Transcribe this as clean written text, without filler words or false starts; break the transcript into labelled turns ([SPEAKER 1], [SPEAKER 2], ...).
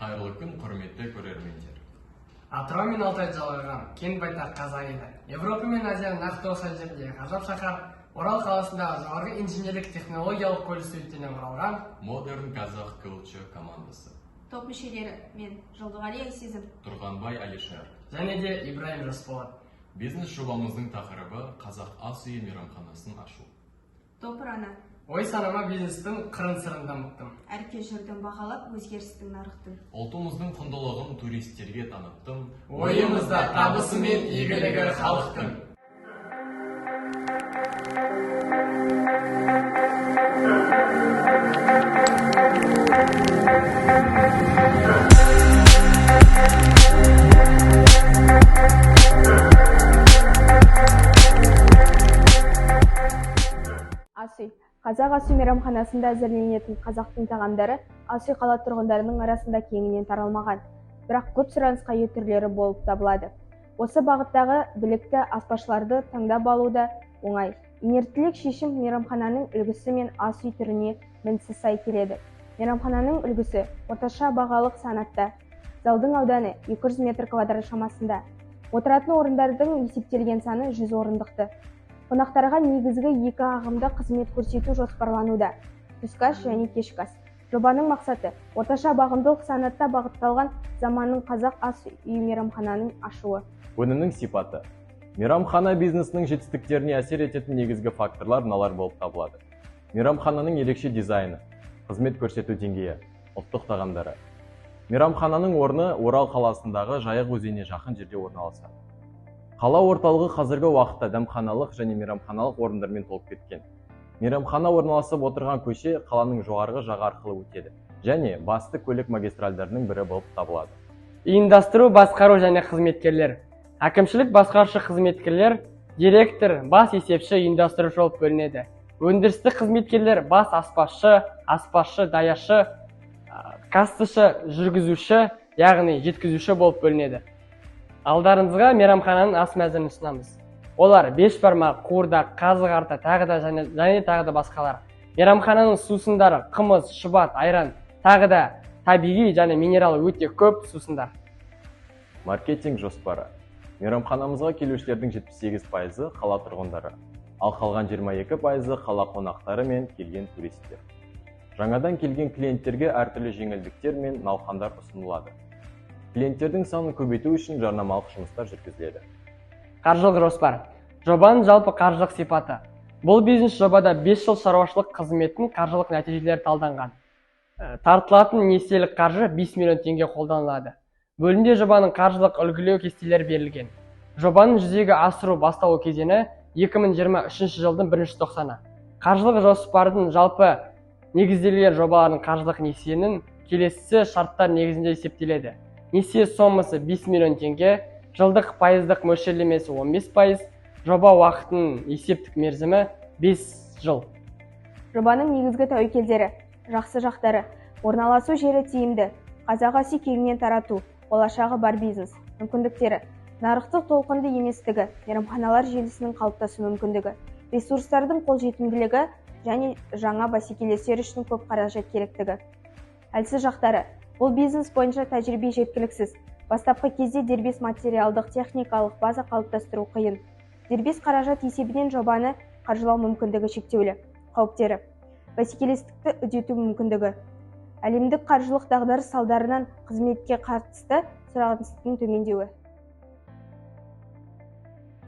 [SPEAKER 1] Қайырлы күн, құрметті көрермендер.
[SPEAKER 2] Атырау мен Алтай жалғаған кен байтақ қазақ елі. Европа мен Азияның нақты осы жердегі ғажап шаһар Орал қаласындағы жоғарғы инженерлік технологиялық колледж студенттерінен құралған
[SPEAKER 1] Modern Kazakh Culture командасы.
[SPEAKER 3] Топ мүшелері мен Жолдығали Айсезім,
[SPEAKER 1] Тұрғанбай Алишер.
[SPEAKER 2] және де Ибраим Жасболат.
[SPEAKER 1] Бизнес жобамыздың тақырыбы Қазақ ас үйі мейрамханасын ашу.
[SPEAKER 3] топ ұрана,
[SPEAKER 2] Ой санама бизнестің қырын-сырын дамыттым.
[SPEAKER 3] әрке жүрдің бағалап өзгерістің нарықтың.
[SPEAKER 1] Ұлтымыздың құндылығын туристерге таныттым.
[SPEAKER 2] Ойымызда табысы мен игілігі халықтың.
[SPEAKER 4] Ас үй. Қазақ ас үй мейрамханасында әзірленетін қазақтың тағамдары ас үй қала тұрғындарының арасында кеңінен таралмаған, бірақ көп сұранысқа ие түрлері болып табылады. Осы бағыттағы білікті аспазшыларды таңдап алуда оңай. Инерттілік шешім мейрамхананың үлгісі мен ас үй түріне мінсіз сай келеді. Мейрамхананың үлгісі орташа бағалық санатта. Залдың ауданы 200 метр квадрат шамасында. Отыратын орындардың есептелген саны 100 орындықты. Қонақтарға негізгі екі ағымды қызмет көрсету жоспарлануда: түскі ас және кешкі ас. Жобаның мақсаты орташа бағымдылық санатта бағытталған заманның қазақ ас үй мейрамхананың ашуы.
[SPEAKER 5] Өнімнің сипаты. Мейрамхана бизнесінің жетістіктеріне әсер ететін негізгі факторлар мыналар болып табылады. Мейрамхананың ерекше дизайны, қызмет көрсету деңгейі, ұлттық тағамдары. Мейрамхананың орны Орал қаласындағы Жайық өзеніне жақын жерде орналасады. Қала орталығы қазіргі уақытта дәмханалық және мейрамханалық орындармен толып кеткен. Мейрамхана орналасып отырған көше қаланың жоғарғы жағы арқылы өтеді және басты көлік магистральдарының бірі болып табылады.
[SPEAKER 2] Ұйымдастыру, басқару және қызметкерлер. Әкімшілік басқарушы қызметкерлер, директор, бас есепші, ұйымдастырушы болып бөлінеді. Өндірістік қызметкерлер бас аспазшы, даяшы, кассашы, жүргізуші, яғни жеткізуші болып бөлінеді. Алдарыңызға мейрамхананың ас мәзірін ұсынамыз. Олар бешбармақ, қуырдақ, қазы қарта, тағы да басқалар. Мейрамхананың сусындары қымыз, шұбат, айран, тағы да табиғи және минерал өте көп сусындар.
[SPEAKER 5] Маркетинг жоспары. Мейрамханамызға келушілердің 78% қала тұрғындары, ал қалған 22% қала қонақтары мен келген туристер. Жаңадан келген клиенттерге әртүрлі жеңілдіктер мен науқандар ұсынылады. Клиенттердің санын көбейту үшін жарнамалық жұмыстар жүргізіледі.
[SPEAKER 2] Қаржылық жоспар. Жобаның жалпы қаржылық сипаты. Бұл бизнес жобада 5 жыл шаруашылық қызметтің қаржылық нәтижелері талданған. Тартылатын несиелік қаржы 5 миллион теңге қолданылады. Бөлімде жобаның қаржылық үлгілеу кестелері берілген. Жобаның жүзеге асыру басталу кезеңі 2023 жылдың 1-тоқсаны. Қаржылық жоспардың жалпы негізделген жобалардың қаржылық несиенің келесі шарттар негізінде есептеледі. Несие сомасы 5 миллион теңге, жылдық пайыздық мөлшерлемесі 15%, жоба уақытының есептік мерзімі 5 жыл.
[SPEAKER 4] Жобаның негізгі тәуекелдері, жақсы жақтары: орналасу жері тиімді, қазақ ас үй кеңінен тарату, болашағы бар бизнес. Мүмкіндіктері: нарықтық толқынды еместігі, мейрамханалар желісінің қалыптасу мүмкіндігі, ресурстардың қолжетімділігі және жаңа бәсекелестер үшін көп қаражат керектігі. Әлсіз жақтары: бұл бизнес бойынша тәжірибе жеткіліксіз. Бастапқы кезде дербес материалдық техникалық база қалыптастыру қиын. Дербес қаражат есебінен жобаны қаржылау мүмкіндігі шектеулі. Қауіптері: бәсекелестікті үдету мүмкіндігі. Әлемдік қаржылық дағдарыс салдарынан қызметке қатысты сұраныстың төмендеуі.